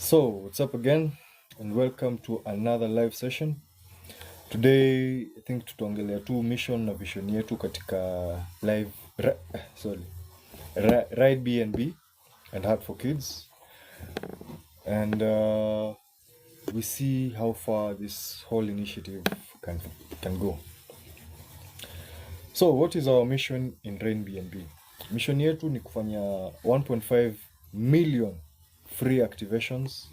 So, what's up again, and welcome to another live session. Today, I think tutaongelea tu mission na vision yetu katika RainBNB and HeartforKids, and we see how far this whole initiative can go. So, what is our mission in RainBNB? Mission yetu ni kufanya 1.5 million free activations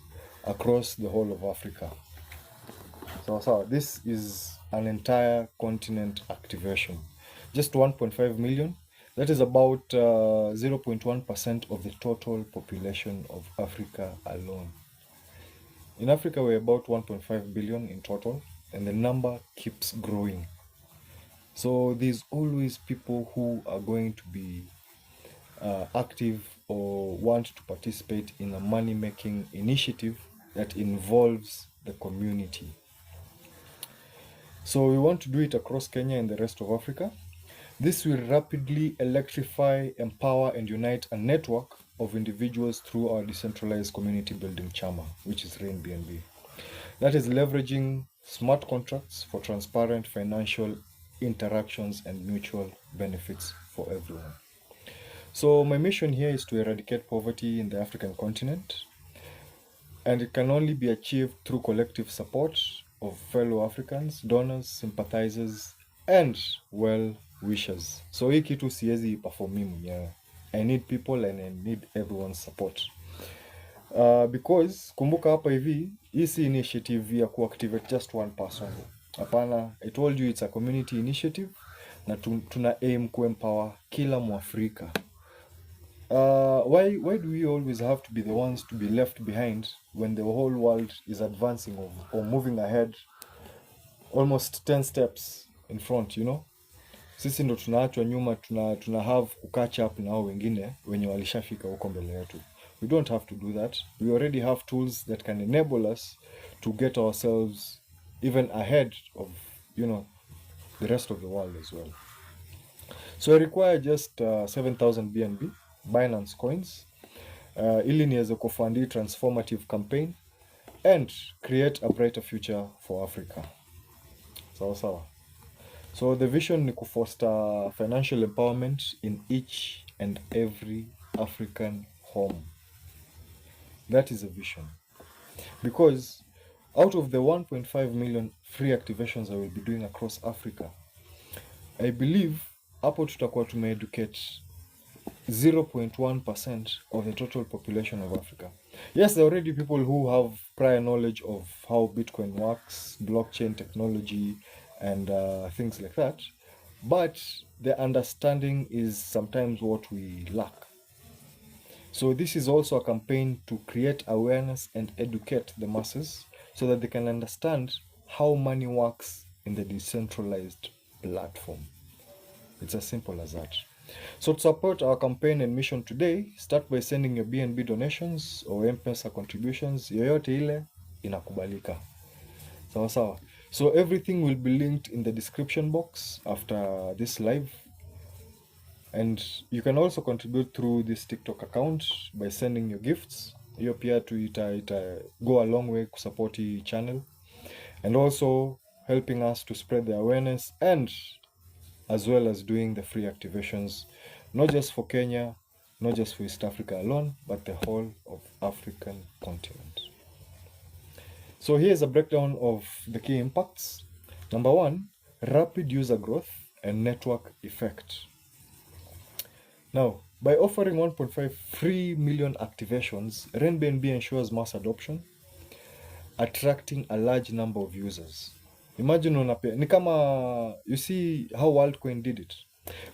across the whole of Africa. So this is an entire continent activation. Just 1.5 million. That is about 0.1% of the total population of Africa alone. In Africa, we're about 1.5 billion in total, and the number keeps growing. So there's always people who are going to be active or want to participate in a money-making initiative that involves the community. So we want to do it across Kenya and the rest of Africa. This will rapidly electrify, empower, and unite a network of individuals through our decentralized community building CHAMA, which is RainBNB. That is leveraging smart contracts for transparent financial interactions and mutual benefits for everyone. So my mission here is to eradicate poverty in the African continent, and it can only be achieved through collective support of fellow Africans, donors, sympathizers, and well-wishers. So hii kitu siwezi perform mimi mwenyewe. I need people and I need everyone's support. Because kumbuka hapa hivi, hii si initiative ya kuactivate just one person. Hapana, I told you it's a community initiative na tuna aim kuempower kila Mwafrika. Why do we always have to be the ones to be left behind when the whole world is advancing or moving ahead almost 10 steps in front, you know? Sisi ndo tunaachwa nyuma, tuna have catch up na hao wengine wenye walishafika huko mbele yetu. We don't have to do that. We already have tools that can enable us to get ourselves even ahead of, you know, the rest of the world as well. So I require just 7,000 BNB Binance coins ili niweze kufund transformative campaign and create a brighter future for Africa. Sawa. So the vision ni kufoster financial empowerment in each and every African home. That is a vision. Because out of the 1.5 million free activations I will be doing across Africa, I believe hapo tutakuwa tumeeducate 0.1% of the total population of Africa. Yes, there are already people who have prior knowledge of how Bitcoin works, blockchain technology, and things like that. But the understanding is sometimes what we lack. So this is also a campaign to create awareness and educate the masses so that they can understand how money works in the decentralized platform. It's as simple as that. So to support our campaign and mission today, start by sending your BNB donations or Mpesa contributions. Yoyote ile inakubalika. Sawa. So everything will be linked in the description box after this live. And you can also contribute through this TikTok account by sending your gifts. Hiyo pia ita go a long way to support the channel. And also helping us to spread the awareness and as well as doing the free activations, not just for Kenya, not just for East Africa alone, but the whole of African continent. So here's a breakdown of the key impacts. Number 1, rapid user growth and network effect. Now, by offering 1.5 free million activations, RainBNB ensures mass adoption, attracting a large number of users. Imagine ni kama, you see how Worldcoin did it.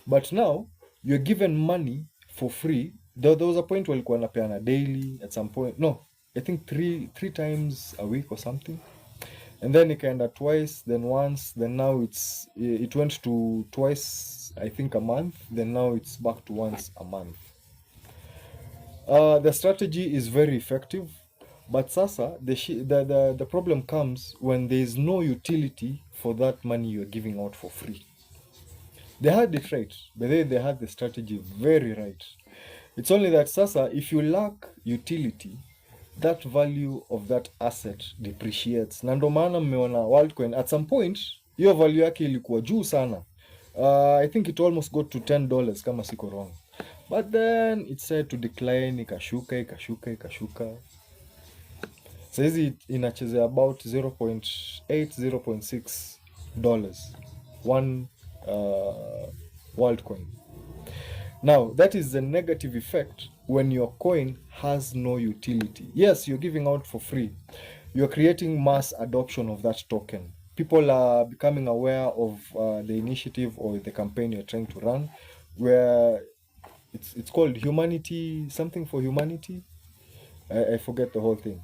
But now, you're given money for free. There was a point where walikuwa wanapeana daily at some point. No, I think three times a week or something. And then ikaenda twice, then once, then now it went to twice, I think a month, then now it's back to once a month. The strategy is very effective. But sasa, the problem comes when there is no utility for that money you're giving out for free. They had it right, but they had the strategy very right. It's only that sasa, if you lack utility, that value of that asset depreciates, na ndo maana mmeona Worldcoin at some point hiyo value yake ilikuwa juu sana. I think it almost got to $10 kama siko wrong, but then it started to decline, ikashuka. Saizi inachezea about 0.8 $0.6 one Worldcoin. Now, that is the negative effect when your coin has no utility. Yes, you're giving out for free. You're creating mass adoption of that token. People are becoming aware of the initiative or the campaign you're trying to run, where it's called humanity, something for humanity. I forget the whole thing.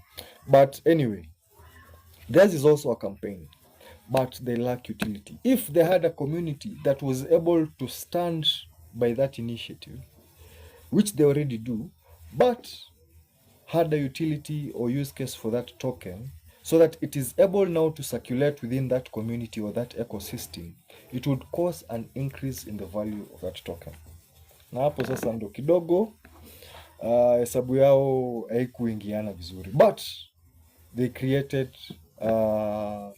But anyway, theirs is also a campaign, but they lack utility. If they had a community that was able to stand by that initiative, which they already do, but had a utility or use case for that token, so that it is able now to circulate within that community or that ecosystem, it would cause an increase in the value of that token. Na hapo sasa ndo kidogo hesabu yao haikuingiana vizuri, but they created a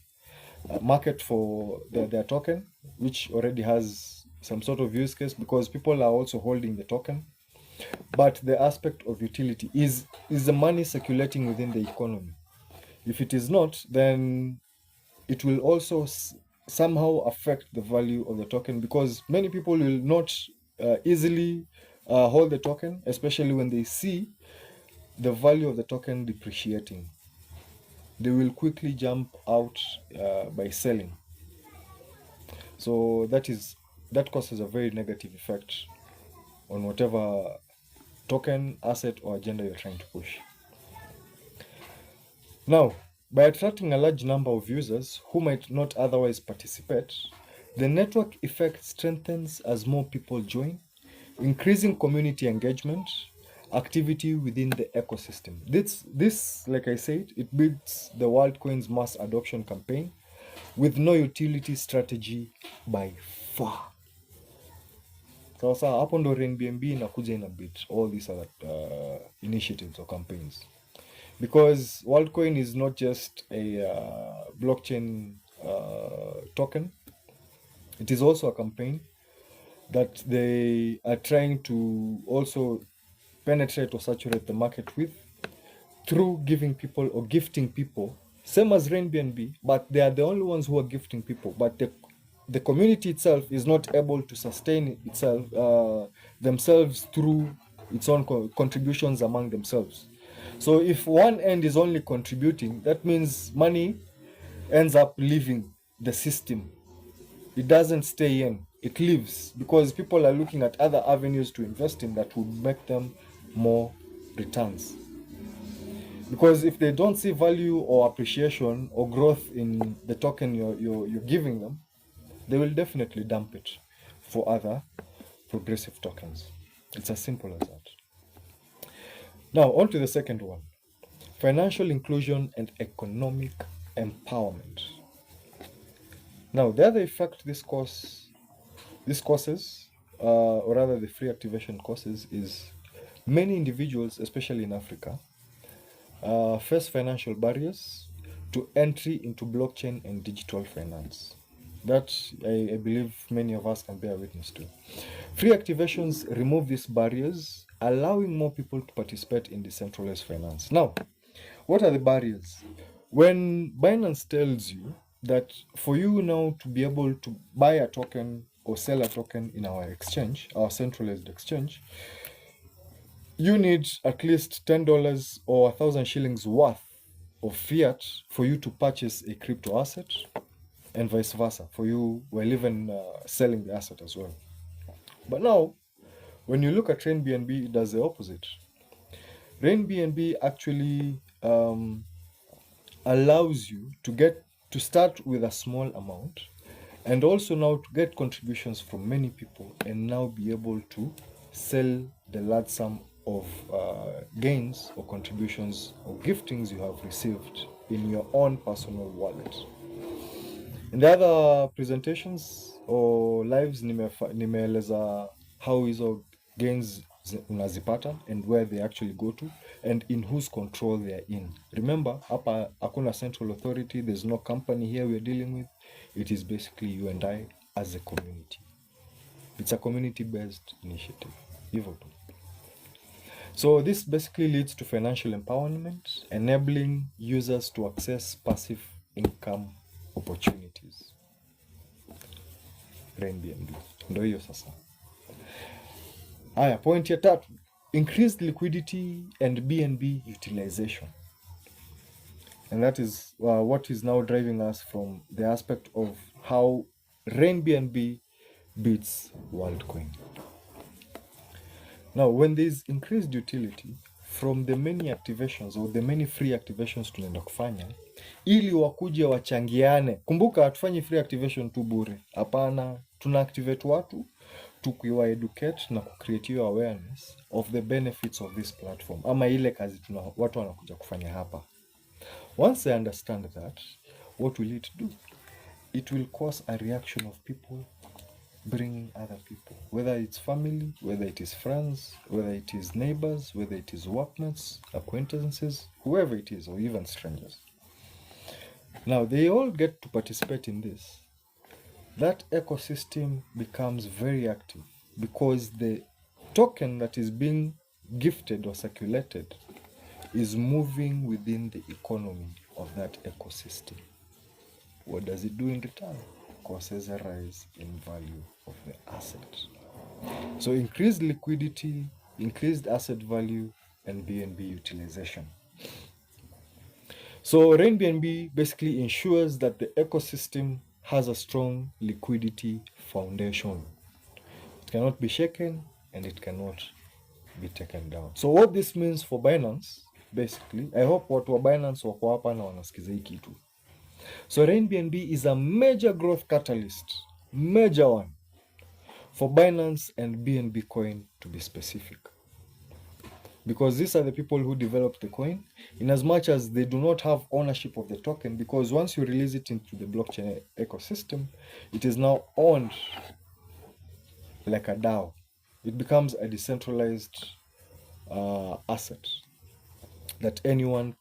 market for their token, which already has some sort of use case because people are also holding the token. But the aspect of utility is the money circulating within the economy. If it is not, then it will also somehow affect the value of the token, because many people will not easily hold the token, especially when they see the value of the token depreciating. They will quickly jump out by selling. So that causes a very negative effect on whatever token, asset, or agenda you're trying to push. Now, by attracting a large number of users who might not otherwise participate, the network effect strengthens as more people join, increasing community engagement, activity within the ecosystem. This, like I said, it beats the Worldcoin's mass adoption campaign with no utility strategy by far. Sasa hapo ndo RainBNB inakuja ina beat all these other initiatives or campaigns, because Worldcoin is not just a blockchain token. It is also a campaign that they are trying to also penetrate or saturate the market with through giving people or gifting people, same as RainBNB, but they are the only ones who are gifting people. But the community itself is not able to sustain itself themselves through its own contributions among themselves. So if one end is only contributing, that means money ends up leaving the system. It doesn't stay in, it leaves, because people are looking at other avenues to invest in that would make them more returns. Because if they don't see value or appreciation or growth in the token you're giving them, they will definitely dump it for other progressive tokens. It's as simple as that. Now, on to the second one: financial inclusion and economic empowerment. Now, the other effect this causes, or rather the free activation causes, is many individuals, especially in Africa, face financial barriers to entry into blockchain and digital finance. That I believe many of us can bear witness to. Free activations remove these barriers, allowing more people to participate in decentralized finance. Now, what are the barriers? When Binance tells you that for you now to be able to buy a token or sell a token in our exchange, our centralized exchange, you need at least $10 or 1,000 shillings worth of fiat for you to purchase a crypto asset, and vice versa, for you while even selling the asset as well. But now, when you look at RainBNB, it does the opposite. RainBNB actually allows you to start with a small amount, and also now to get contributions from many people, and now be able to sell the large sum of gains or contributions or giftings you have received in your own personal wallet. In the other presentations or lives, nimeeleza how hizo gains unazipata and where they actually go to, and in whose control they are in. Remember, hapa hakuna central authority, there's no company here we're dealing with. It is basically you and I as a community. It's a community-based initiative. Hivyo tu. So this basically leads to financial empowerment, enabling users to access passive income opportunities. RainBNB. Ndio hiyo sasa. Haya, point ya tatu, increased liquidity and BNB utilization. And that is what is now driving us from the aspect of how RainBNB beats WorldCoin. Now, when there is increased utility from the many activations or the many free activations tunaenda kufanya, ili wakuja wachangiane. Kumbuka hatufanyi free activation tu bure. Hapana, tuna activate watu tukiwa educate na kucreate your awareness of the benefits of this platform. Ama ile kazi watu wanakuja kufanya hapa. Once they understand that, what will it do? It will cause a reaction of people bringing other people, whether it's family, whether it is friends, whether it is neighbors, whether it is workmates, acquaintances, whoever it is, or even strangers. Now, they all get to participate in this. That ecosystem becomes very active because the token that is being gifted or circulated is moving within the economy of that ecosystem. What does it do in return? Causes a rise in value of the asset. So increased liquidity, increased asset value, and BNB utilization. So RainBNB basically ensures that the ecosystem has a strong liquidity foundation. It cannot be shaken and it cannot be taken down. So what this means for Binance, basically, I hope watu wa Binance wako hapa na wanasikiza hii kitu. So RainBNB is a major growth catalyst, major one, for Binance and BNB coin to be specific. Because these are the people who developed the coin, in as much as they do not have ownership of the token, because once you release it into the blockchain ecosystem, it is now owned like a DAO. It becomes a decentralized asset that anyone,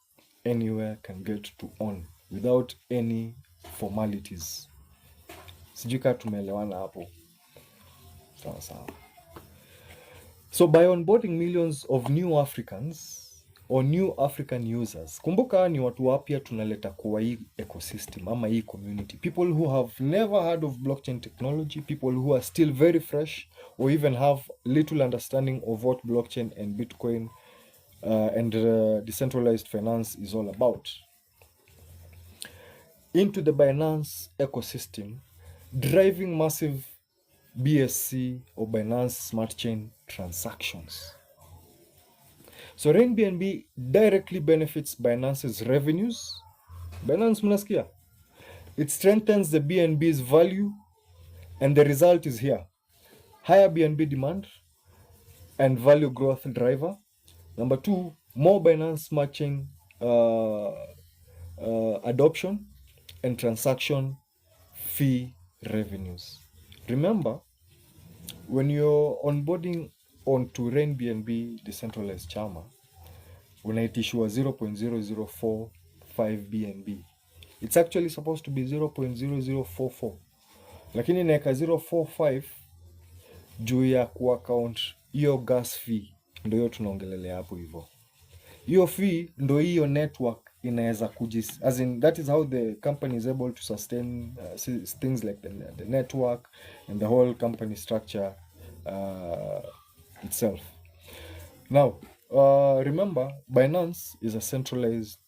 anywhere can get to own without any formalities. Sijui kama tumeelewana hapo. Sawa sawa. So by onboarding millions of new Africans or new African users, kumbuka ni watu wapya tunaleta kwa hii ecosystem ama hii community. People who have never heard of blockchain technology, people who are still very fresh or even have little understanding of what blockchain and Bitcoin and decentralized finance is all about, into the Binance ecosystem, driving massive BSC or Binance Smart Chain transactions. So RainBNB directly benefits Binance's revenues. Binance mnasikia? It strengthens the BNB's value, and the result is here. Higher BNB demand and value growth driver. Number two, more Binance Smart Chain adoption and transaction fee revenues. Remember, when you're onboarding onto RainBNB Decentralized CHAMA, unaitishwa 0.0045 BNB. It's actually supposed to be 0.0044. Lakini naeka 0.45 juu ya kuaccount hiyo gas fee, ndio hiyo tunaongelelea hapo hivyo. Hiyo fee ndio hiyo network inaweza as in that is how the company is able to sustain things like the network and the whole company structure itself. Now, remember, Binance is a centralized,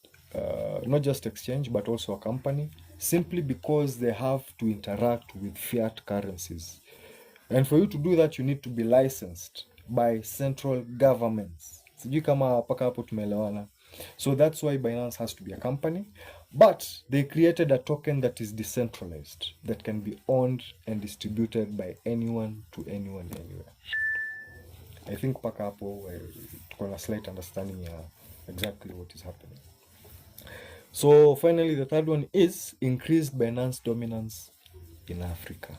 not just exchange, but also a company, simply because they have to interact with fiat currencies. And for you to do that, you need to be licensed by central governments. Sijui kama paka hapo tumeelewana. So that's why Binance has to be a company. But they created a token that is decentralized, that can be owned and distributed by anyone to anyone anywhere. I think paka hapo tuko na slight understanding ya exactly what is happening. So finally, the third one is increased Binance dominance in Africa.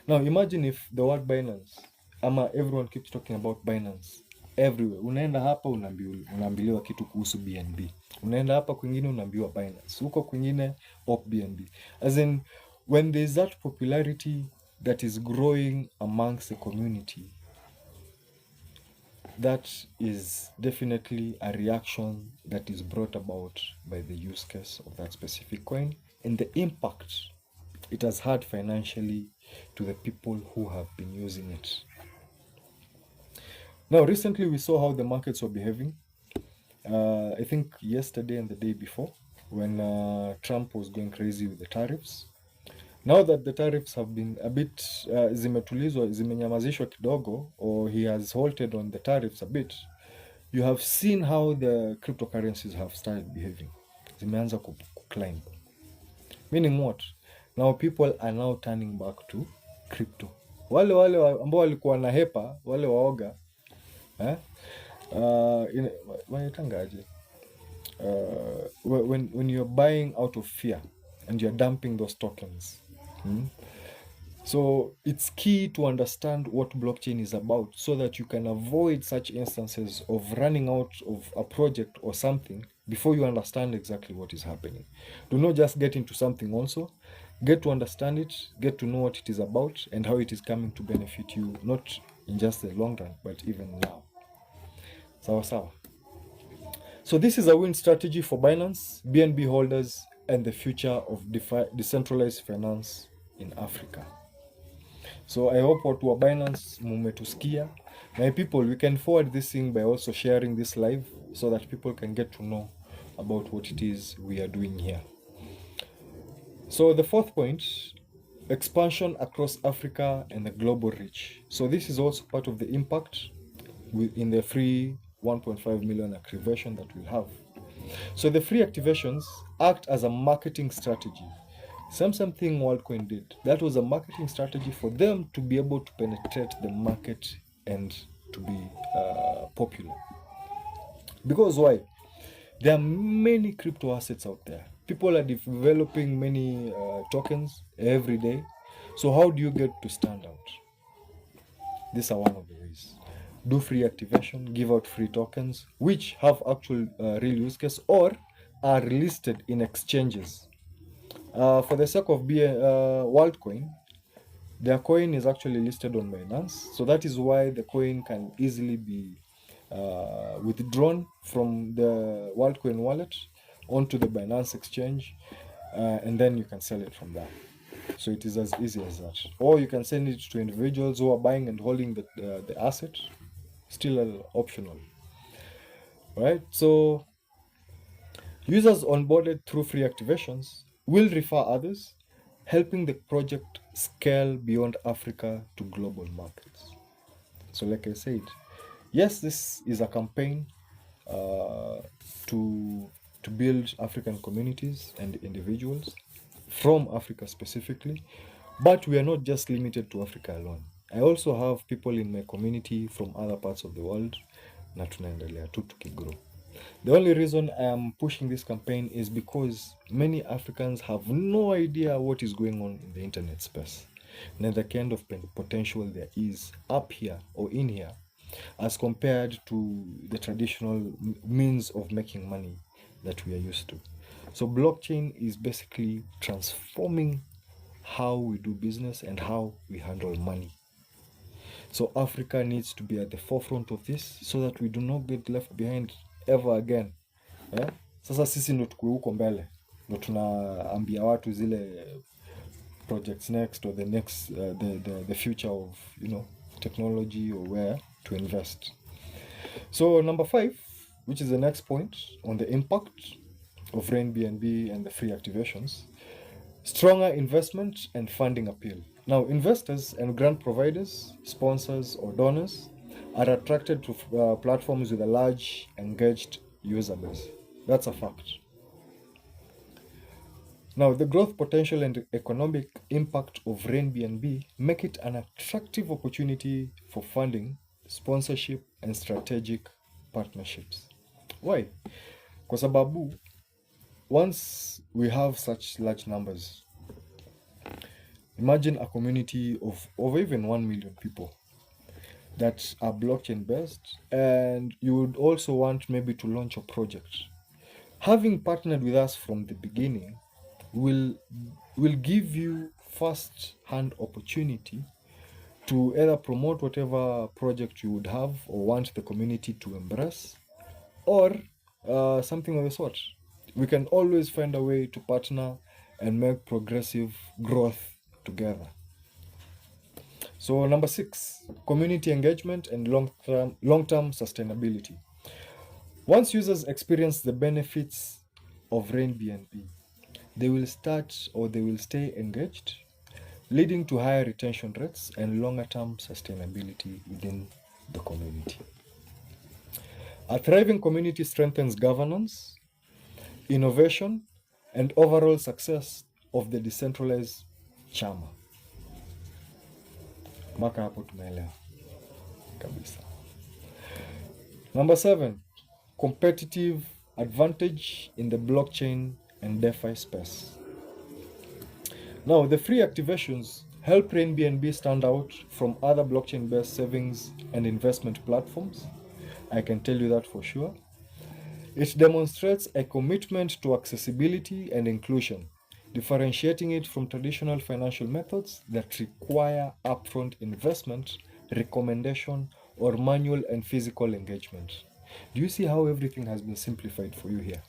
Now imagine if the word Binance, everyone keeps talking about Binance everywhere. Unaenda hapa unaambiliwa kitu kuhusu BNB. Unaenda hapa kwingine unaambiwa Binance. Huko kwingine opBNB. As in, when there's that popularity that is growing amongst the community, that is definitely a reaction that is brought about by the use case of that specific coin and the impact it has had financially to the people who have been using it. Now, recently we saw how the markets were behaving. I think yesterday and the day before, when Trump was going crazy with the tariffs. Now that the tariffs have been a bit zimetulizwa, zimenyamazishwa kidogo, or he has halted on the tariffs a bit, you have seen how the cryptocurrencies have started behaving. Zimeanza kuclimb. Meaning what? Now people are now turning back to crypto. Wale ambao walikuwa na hepa, wale waoga, wanatangaje? When you're buying out of fear and you're dumping those tokens. So it's key to understand what blockchain is about so that you can avoid such instances of running out of a project or something before you understand exactly what is happening. Do not just get into something also. Get to understand it, get to know what it is about and how it is coming to benefit you, not in just the long run, but even now. Sawa. So this is a win strategy for Binance, BNB holders, and the future of decentralized finance in Africa. So I hope watu wa Binance mumetusikia. My people, we can forward this thing by also sharing this live so that people can get to know about what it is we are doing here. So the fourth point, expansion across Africa and the global reach. So this is also part of the impact in the free 1.5 million activation that we'll have. So the free activations act as a marketing strategy. Something WorldCoin did. That was a marketing strategy for them to be able to penetrate the market and to be popular. Because why? There are many crypto assets out there. People are developing many tokens every day. So how do you get to stand out? These are one of the ways. Do free activation, give out free tokens, which have actual real use case or are listed in exchanges. For the sake of WorldCoin, their coin is actually listed on Binance. So that is why the coin can easily be withdrawn from the WorldCoin wallet onto the Binance exchange, and then you can sell it from there. So it is as easy as that. Or you can send it to individuals who are buying and holding the asset, still optional. Right? So users onboarded through free activations will refer others, helping the project scale beyond Africa to global markets. So like I said, yes, this is a campaign to build African communities and individuals from Africa specifically, but we are not just limited to Africa alone. I also have people in my community from other parts of the world, na tunaendelea tu tukigrow. The only reason I am pushing this campaign is because many Africans have no idea what is going on in the internet space, and the kind of potential there is up here or in here as compared to the traditional means of making money that we are used to. So blockchain is basically transforming how we do business and how we handle money. So Africa needs to be at the forefront of this so that we do not get left behind ever again. Sasa sisi ndo tukue huko mbele, ndo tunaambia watu zile projects next or the next the future of technology or where to invest. So number 5, which is the next point on the impact of RainBNB and the free activations, stronger investment and funding appeal. Now, investors and grant providers, sponsors or donors are attracted to platforms with a large engaged user base. That's a fact. Now, the growth potential and economic impact of RainBNB make it an attractive opportunity for funding, sponsorship, and strategic partnerships. Why? Kwa sababu, once we have such large numbers, imagine a community of even 1 million people. that are blockchain based, and you would also want maybe to launch a project. Having partnered with us from the beginning will give you first hand opportunity to either promote whatever project you would have or want the community to embrace, or something of the sort. We can always find a way to partner and make progressive growth together. So number 6, community engagement and long-term sustainability. Once users experience the benefits of RainBNB, they will stay engaged, leading to higher retention rates and longer-term sustainability within the community. A thriving community strengthens governance, innovation, and overall success of the decentralized CHAMA. Mpaka hapo tumeelewa kabisa. Number 7, competitive advantage in the blockchain and DeFi space. Now, the free activations help RainBNB stand out from other blockchain-based savings and investment platforms. I can tell you that for sure. It demonstrates a commitment to accessibility and inclusion, differentiating it from traditional financial methods that require upfront investment, recommendation, or manual and physical engagement. Do you see how everything has been simplified for you here?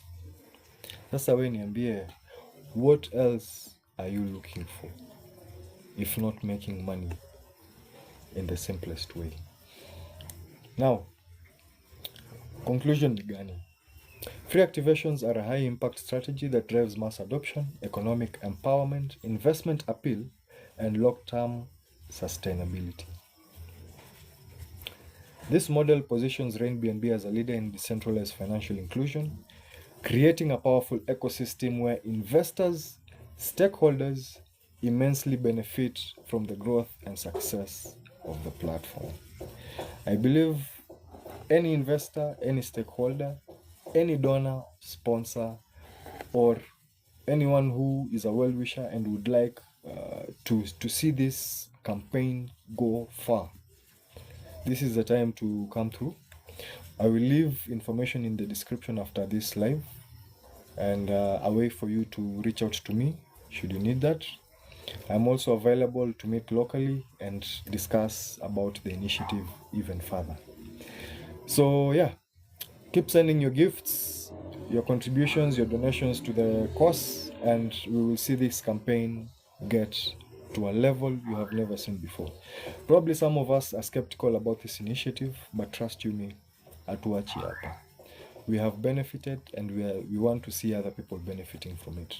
Sasa we niambie, what else are you looking for if not making money in the simplest way? Now, conclusion ni gani? Free activations are a high impact strategy that drives mass adoption, economic empowerment, investment appeal, and long-term sustainability. This model positions RainBNB as a leader in decentralized financial inclusion, creating a powerful ecosystem where investors, stakeholders immensely benefit from the growth and success of the platform. I believe any investor, any stakeholder, any donor, sponsor, or anyone who is a well-wisher and would like to see this campaign go far, this is the time to come through. I will leave information in the description after this live, and a way for you to reach out to me should you need that. I'm also available to meet locally and discuss about the initiative even further. So yeah, keep sending your gifts, your contributions, your donations to the cause, and we will see this campaign get to a level you have never seen before. Probably some of us are skeptical about this initiative, but trust you me, hatuachi hapa. We have benefited, and we want to see other people benefiting from it.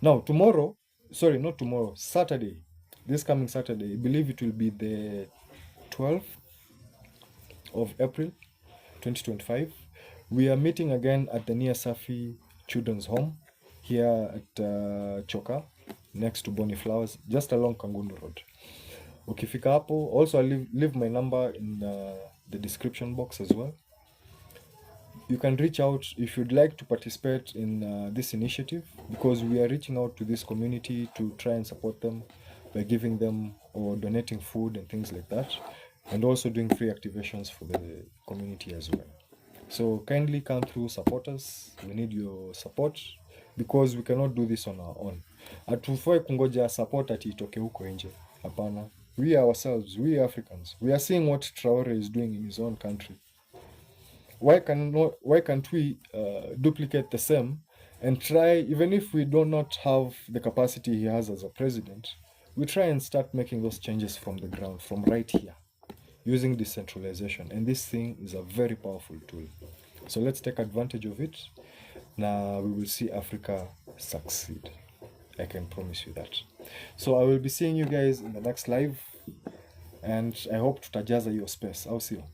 Now, Saturday, this coming Saturday, I believe it will be the 12th of April 2025. We are meeting again at the Nia Safi Children's Home here at Choka, next to Bonnie Flowers, just along Kangundu Road. Ukifika hapo, also I'll leave my number in the description box as well. You can reach out if you'd like to participate in this initiative, because we are reaching out to this community to try and support them by giving them or donating food and things like that, and also doing free activations for the community as well. So kindly come through, support us. We need your support because we cannot do this on our own. Hatufai kungoja support ati itoke huko nje. Hapana. We ourselves, we Africans, we are seeing what Traore is doing in his own country. Why can't we duplicate the same and try, even if we do not have the capacity he has as a president, we try and start making those changes from the ground, from right here, using decentralization. And this thing is a very powerful tool. So let's take advantage of it. Now we will see Africa succeed. I can promise you that. So I will be seeing you guys in the next live, and I hope tutajaza your space. I'll see you.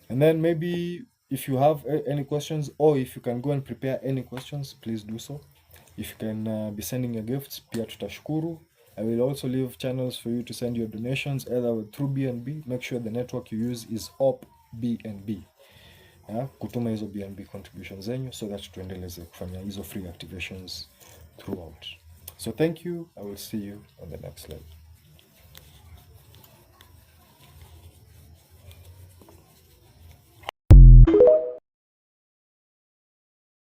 And then maybe if you have any questions, or if you can go and prepare any questions, please do so. If you can be sending your gifts, pia tutashukuru. I will also leave channels for you to send your donations, either through BNB. Make sure the network you use is opBNB. Kutuma hizo BNB contributions zenyu, so that tuendeleze kufanya hizo free activations throughout. So thank you. I will see you on the next live.